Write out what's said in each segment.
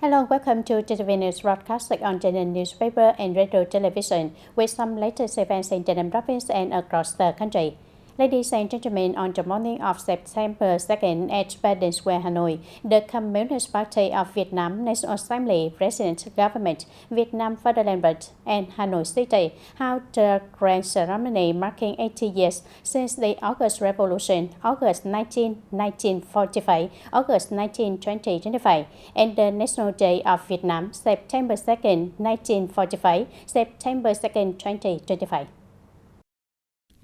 Hello, welcome to TTVNEWS broadcasting on TayNinhTV newspaper and radio television with some latest events in TayNinhTV province and across the country. Ladies and gentlemen, on the morning of September 2nd at Baden Square, Hanoi, the Communist Party of Vietnam, National Assembly, President Government, Vietnam Fatherland, and Hanoi City held the grand ceremony marking 80 years since the August Revolution, August 19, 1945, August 19, 2025, and the National Day of Vietnam, September 2nd, 1945, September 2nd, 2025.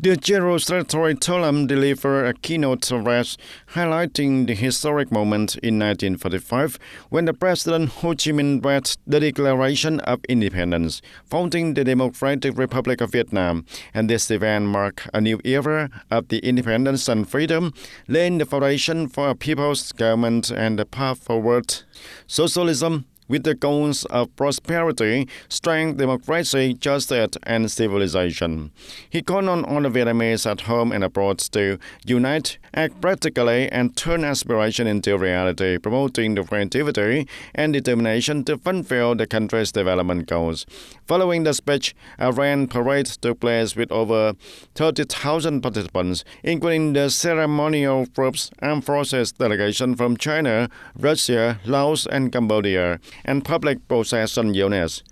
The General Secretary Tolam delivered a keynote address highlighting the historic moment in 1945 when the President Ho Chi Minh read the Declaration of Independence, founding the Democratic Republic of Vietnam, and this event marked a new era of the independence and freedom, laying the foundation for a people's government and the path forward socialism, with the goals of prosperity, strength, democracy, justice, and civilization. He called on all the Vietnamese at home and abroad to unite, act practically, and turn aspiration into reality, promoting the creativity and determination to fulfill the country's development goals. Following the speech, a grand parade took place with over 30,000 participants, including the ceremonial groups, armed forces delegation from China, Russia, Laos, and Cambodia, and public procession units.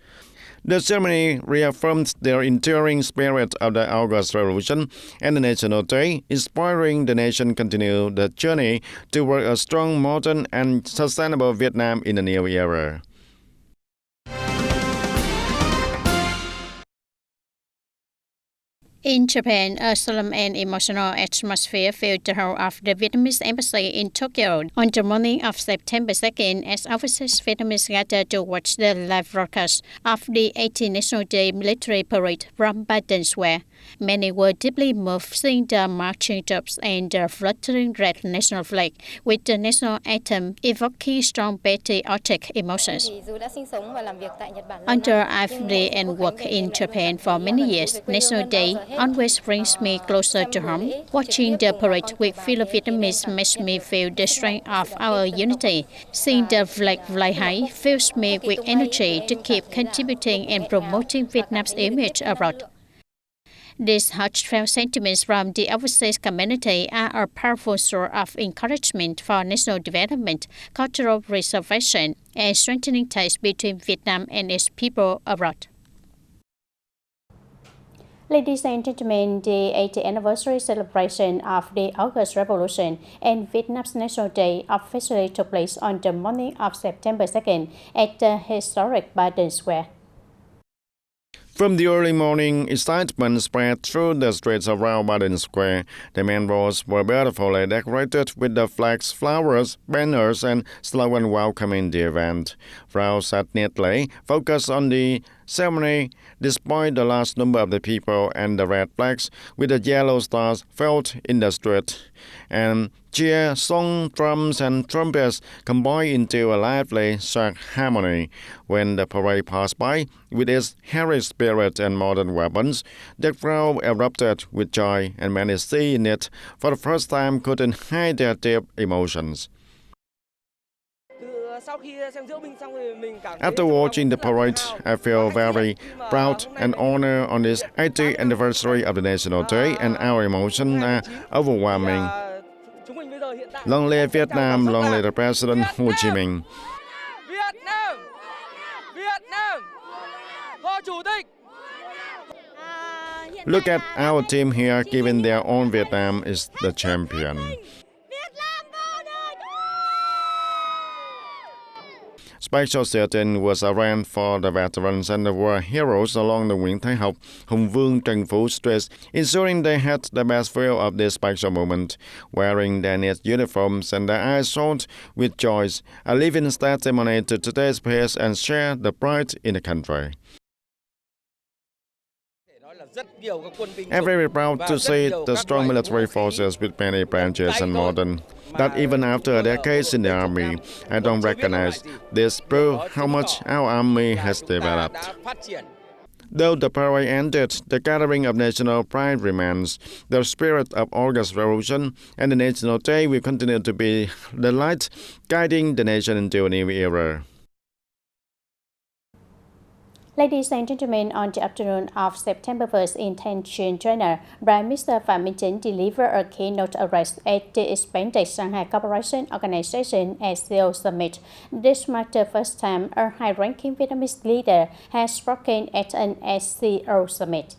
The ceremony reaffirmed the enduring spirit of the August Revolution and the National Day, inspiring the nation to continue the journey toward a strong, modern, and sustainable Vietnam in the new era. In Japan, a solemn and emotional atmosphere filled the hall of the Vietnamese embassy in Tokyo on the morning of September 2nd as officers Vietnamese gathered to watch the live broadcast of the 80th National Day military parade from Baden Square. Many were deeply moved seeing the marching troops and the fluttering red national flag with the national anthem evoking strong patriotic emotions. Although I've lived and worked in Japan for many years, National Day always brings me closer to home. Watching the parade with fellow Vietnamese makes me feel the strength of our unity. Seeing the flag fly high fills me with energy to keep contributing and promoting Vietnam's image abroad. These heartfelt sentiments from the overseas community are a powerful source of encouragement for national development, cultural preservation, and strengthening ties between Vietnam and its people abroad. Ladies and gentlemen, the 80th anniversary celebration of the August Revolution and Vietnam's National Day officially took place on the morning of September 2nd at the historic Baden Square. From the early morning, excitement spread through the streets around Baden Square. The main roads were beautifully decorated with the flags, flowers, banners, and slogans welcoming the event. Crowds sat neatly, focused on the ceremony, despite the large number of the people and the red flags with the yellow stars felt in the street. And cheers, song, drums, and trumpets combined into a lively, sharp harmony. When the parade passed by, with its hairy spirit and modern weapons, the crowd erupted with joy, and many seeing it for the first time couldn't hide their deep emotions. After watching the parade, I feel very proud and honored on this 80th anniversary of the National Day, and our emotions are overwhelming. Long live Vietnam, long live the President Ho Chi Minh. Look at our team here, giving their own Vietnam is the champion. Special sitting was arranged for the veterans and the war heroes along the Nguyễn Thái Học, Hùng Vương, Trần Phú streets, ensuring they had the best feel of this special moment. Wearing their neat uniforms and their eyes shone with joy, a living testimony to today's peace and share the pride in the country. I'm very proud to see the strong military forces with many branches and modern, that even after decades in the army, I don't recognize this proves how much our army has developed. Though the parade ended, the gathering of national pride remains. The spirit of August Revolution and the National Day will continue to be the light guiding the nation into a new era. Ladies and gentlemen, on the afternoon of September 1st in Tianjin, China, Prime Minister Phạm Minh Chính delivered a keynote address at the expanded Shanghai Cooperation Organization SCO Summit. This marked the first time a high-ranking Vietnamese leader has spoken at an SCO summit.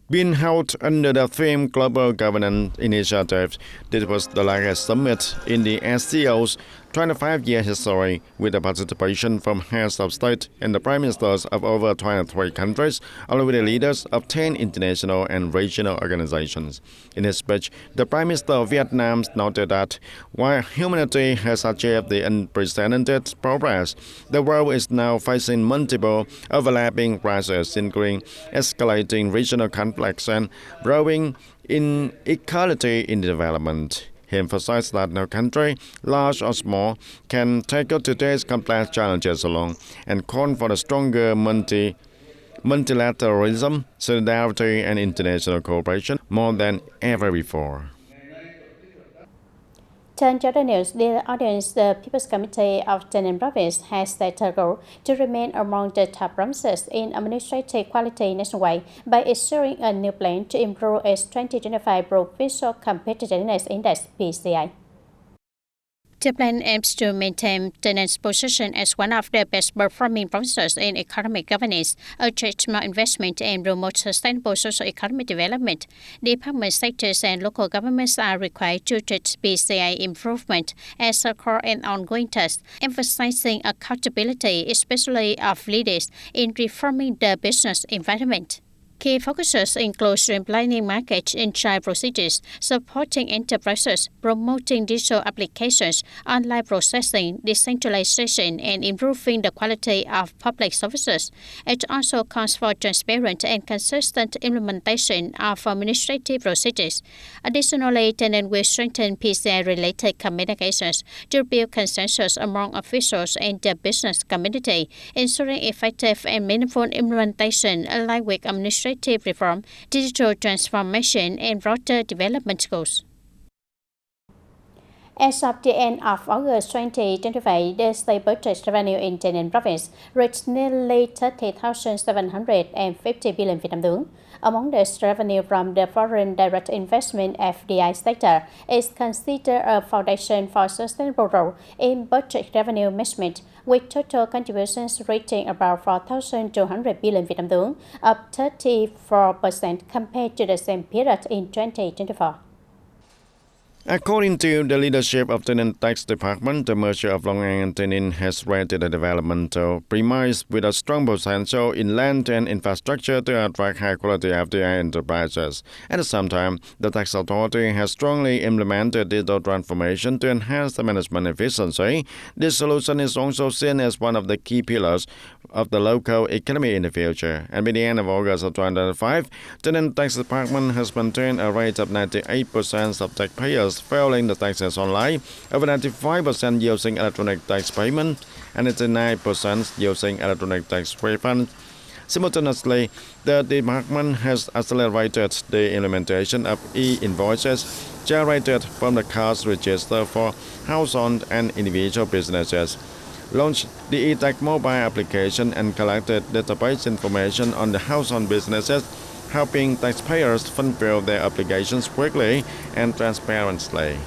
Being held under the theme Global Governance Initiative, this was the largest summit in the SCO's 25-year history, with the participation from heads of state and the prime ministers of over 23 countries, along with the leaders of 10 international and regional organizations. In his speech, the Prime Minister of Vietnam noted that while humanity has achieved the unprecedented progress, the world is now facing multiple overlapping crises, including escalating regional conflicts and growing inequality in development. He emphasized that no country, large or small, can tackle today's complex challenges alone, and called for a stronger multilateralism, solidarity, and international cooperation more than ever before. Turn to the news. Dear audience, the People's Committee of Tây Ninh Province has set a goal to remain among the top provinces in administrative quality nationwide by issuing a new plan to improve its 2025 Provincial Competitiveness Index (PCI). The plan aims to maintain Tây Ninh's position as one of the best-performing provinces in economic governance, attract more investment, and promote sustainable socio-economic development. Department sectors and local governments are required to treat PCI improvement as a core and ongoing task, emphasizing accountability, especially of leaders, in reforming the business environment. Key focuses include streamlining market entry procedures, supporting enterprises, promoting digital applications, online processing, decentralization, and improving the quality of public services. It also calls for transparent and consistent implementation of administrative procedures. Additionally, Tây Ninh will strengthen PCI-related communications to build consensus among officials and the business community, ensuring effective and meaningful implementation aligned with administrative reform, digital transformation, and broader development goals. As of the end of August 2025, the state budget revenue in Tây Ninh Province reached nearly 30,750 billion Vietnam dong. Among this, revenue from the foreign direct investment (FDI) sector is considered a foundation for sustainable growth in budget revenue management, with total contributions reaching about 4,200 billion Vietnam dong, up 34% compared to the same period in 2024. According to the leadership of TayNinhTV Tax Department, the merger of Long An and TayNinh has created a developmental premise with a strong potential in land and infrastructure to attract high-quality FDI enterprises. At the same time, the tax authority has strongly implemented digital transformation to enhance the management efficiency. This solution is also seen as one of the key pillars of the local economy in the future. And by the end of August of 2025, TayNinh Tax Department has maintained a rate of 98% of taxpayers filing the taxes online, over 95% using electronic tax payment, and 89% using electronic tax refund. Simultaneously, the department has accelerated the implementation of e-invoices generated from the cash register for household and individual businesses, launched the e-tax mobile application, and collected database information on the household businesses, helping taxpayers fulfill their obligations quickly and transparently.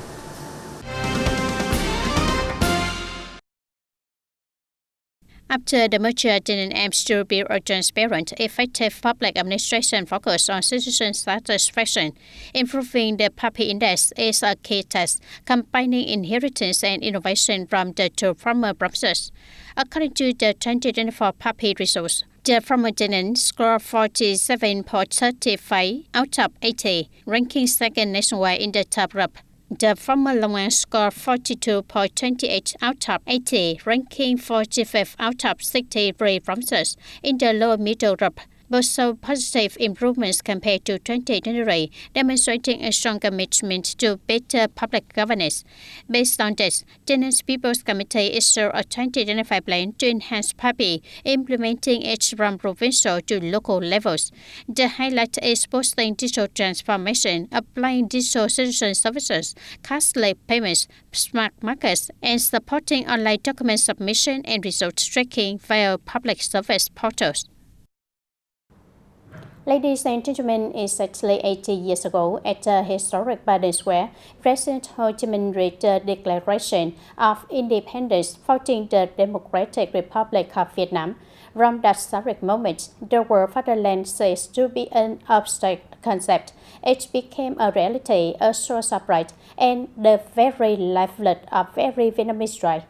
After the merger, TayNinh aims to build a transparent, effective public administration focused on citizen satisfaction. Improving the PAPI index is a key task, combining inheritance and innovation from the two former provinces. According to the 2024 PAPI results, the former TayNinh scored 47.35 out of 80, ranking second nationwide in the top group. The former Long An scored 42.28 out of 80, ranking 45th out of 63 provinces. In the lower middle group, Both show positive improvements compared to 2023, demonstrating a strong commitment to better public governance. Based on this, Tenants People's Committee issued a 2025 plan to enhance PAPI, implementing it from provincial to local levels. The highlight is boosting digital transformation, applying digital citizen services, cashless payments, smart markets, and supporting online document submission and result tracking via public service portals. Ladies and gentlemen, exactly 80 years ago, at the historic Biden Square, President Ho Chi Minh read the Declaration of Independence, founding the Democratic Republic of Vietnam. From that historic moment, the word fatherland ceased to be an abstract concept. It became a reality, a source of pride, and the very lifeblood of every Vietnamese right.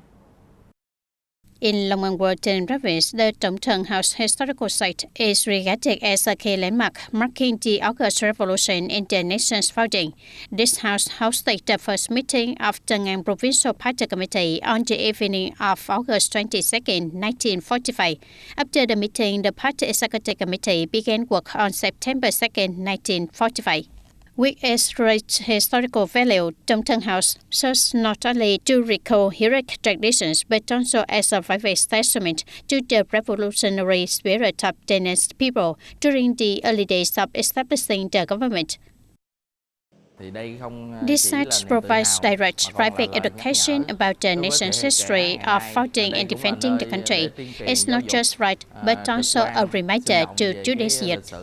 In Long An World Province, the Trong Thang House historical site is regarded as a key landmark, marking the August Revolution in the nation's founding. This house hosted the first meeting of the Ngang Provincial Party Committee on the evening of August 22, 1945. After the meeting, the Party Executive Committee began work on September 2, 1945. With its rich historical value, Trong Thang House serves not only to recall heroic traditions but also as a vivid testament to the revolutionary spirit of Tenants people during the early days of establishing the government. This site provides direct private education about the nation's history of founding and defending the country. It's not just right, but also a reminder to today's youth.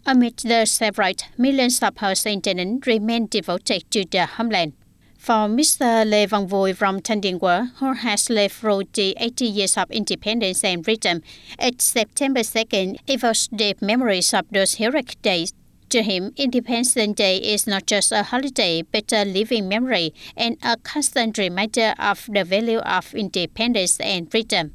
Amid the separate, millions of houses in Tây Ninh remain devoted to the homeland. For Mr. Lê Văn Vui from Thanh Điền Quế, who has lived through the 80 years of independence and freedom, it's September 2nd evokes deep memories of those heroic days. To him, Independence Day is not just a holiday, but a living memory and a constant reminder of the value of independence and freedom.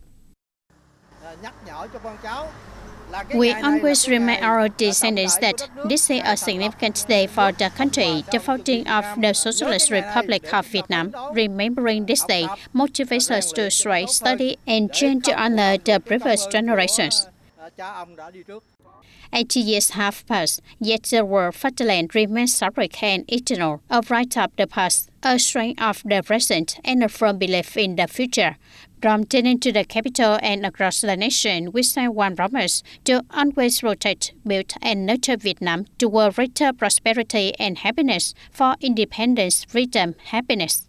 We always remind our descendants that this is a significant day for the country, the founding of the Socialist Republic of Vietnam. Remembering this day motivates us to strive, study, and train to honor the previous generations. 80 years have passed, yet the word fatherland remains sacred and eternal, a right of the past, a strength of the present, and a firm belief in the future. From Tây Ninh to the capital and across the nation, we send one promise to always protect, build, and nurture Vietnam toward greater prosperity and happiness for independence, freedom, happiness.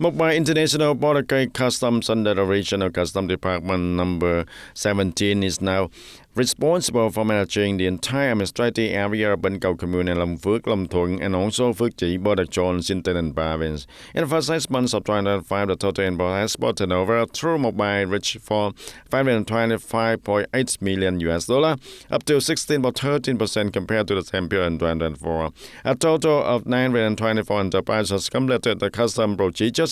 Mumbai International Border Gate Customs under the Regional Customs Department number 17 is now responsible for managing the entire administrative area of Bến Cầu Commune and Long Phước, Long Thuận, and also Phước Chỉ border zones in Tây Ninh province. In the first 6 months of 2025, the total import export turnover through mobile reached for $525.8 million US, up to 16.13% compared to the same period in 2024. A total of 924 enterprises completed the custom procedures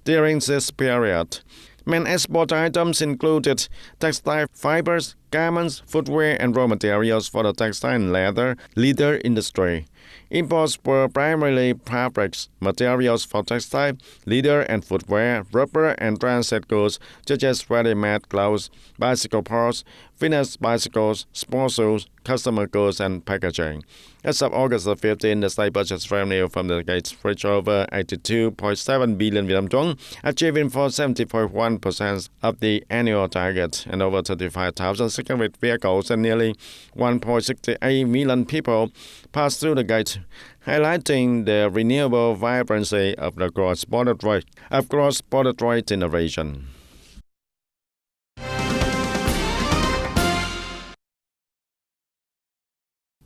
during this period. Main export items included textile fibers, garments, footwear, and raw materials for the textile and leather industry. Imports were primarily fabrics, materials for textile, leather and footwear, rubber and transit goods such as ready-made clothes, bicycle parts, fitness bicycles, sports shoes, customer goods, and packaging. As of August 15, the state budget revenue from the gates reached over 82.7 billion Vietnam dong, achieving for 70.1% of the annual target, and over 35,600 vehicles and nearly 1.68 million people passed through the gate, highlighting the renewable vibrancy of the cross-border trade in the region.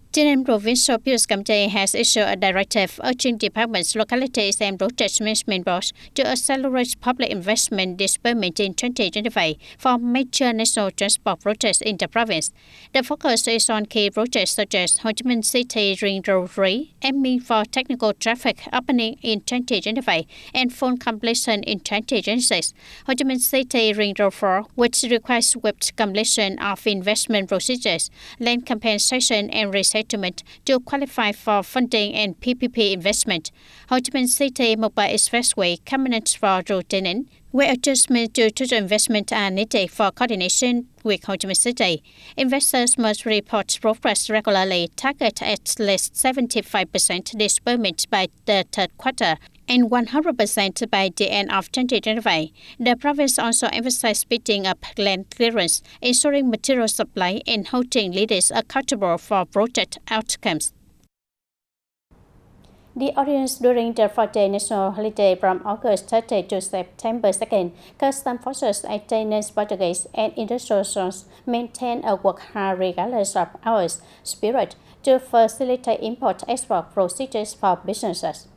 Tây Ninh Provincial People's Committee has issued a directive urging departments, localities, and project management boards to accelerate public investment disbursement in 2025 for major national transport projects in the province. The focus is on key projects such as Ho Chi Minh City Ring Road 3, aiming for technical traffic opening in 2025 and full completion in 2026. Ho Chi Minh City Ring Road 4, which requires swift completion of investment procedures, land compensation and resettlement document to qualify for funding and PPP investment. Ho Chi Minh City Mobile Expressway cabinet for route TayNinh, where adjustments to total investment are needed for coordination with Ho Chi Minh City. Investors must report progress regularly, target at least 75% disbursement by the third quarter and 100% by the end of 2025. The province also emphasized speeding up land clearance, ensuring material supply and holding leaders accountable for project outcomes. The audience during the 4-day national holiday from August 30 to September 2nd, custom forces at TayNinh's border gates and industrial zones maintain a work hard regardless of hours spirit to facilitate import-export procedures for businesses.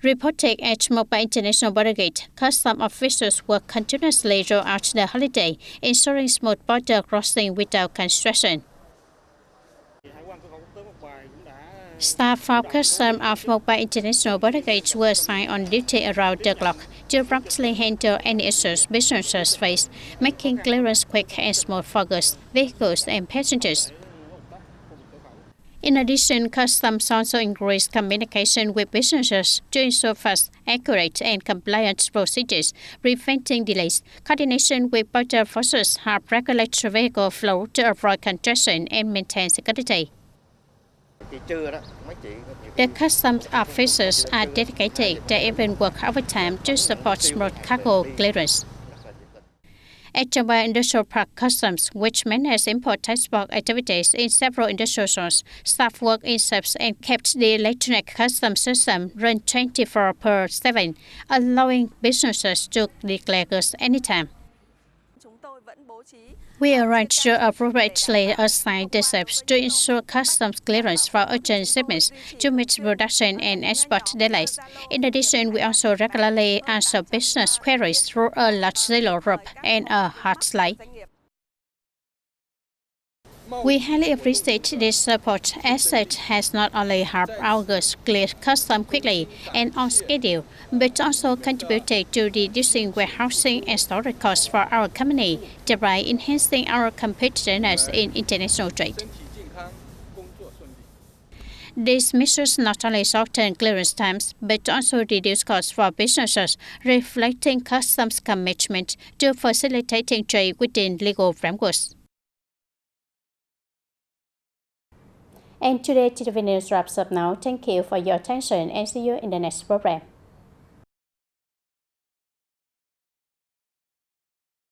Reported at Mobile International Border Gate, custom officials work continuously throughout the holiday, ensuring smooth border crossing without construction. Staff from Customs of Mobile International Border Gate were assigned on duty around the clock to promptly handle any issues businesses face, making clearance quick and smooth for goods, vehicles, and passengers. In addition, Customs also increased communication with businesses to ensure fast, accurate, and compliant procedures, preventing delays. Coordination with border forces help regulate vehicle flow to avoid congestion and maintain security. The customs officers are dedicated. They even work overtime to support smooth cargo clearance. At Chamba Industrial Park Customs, which manages import-export activities in several industrial zones, staff work in shifts and kept the electronic customs system run 24/7, allowing businesses to declare goods anytime. We arrange to appropriately assign the shifts to ensure customs clearance for urgent shipments to meet production and export delays. In addition, we also regularly answer business queries through a large yellow rope and a hotline. We highly appreciate this support, as it has not only helped our goods clear customs quickly and on schedule, but also contributed to reducing warehousing and storage costs for our company, thereby enhancing our competitiveness in international trade. These measures not only shorten clearance times, but also reduce costs for businesses, reflecting customs' commitment to facilitating trade within legal frameworks. And today, TTV News wraps up now. Thank you for your attention and see you in the next program.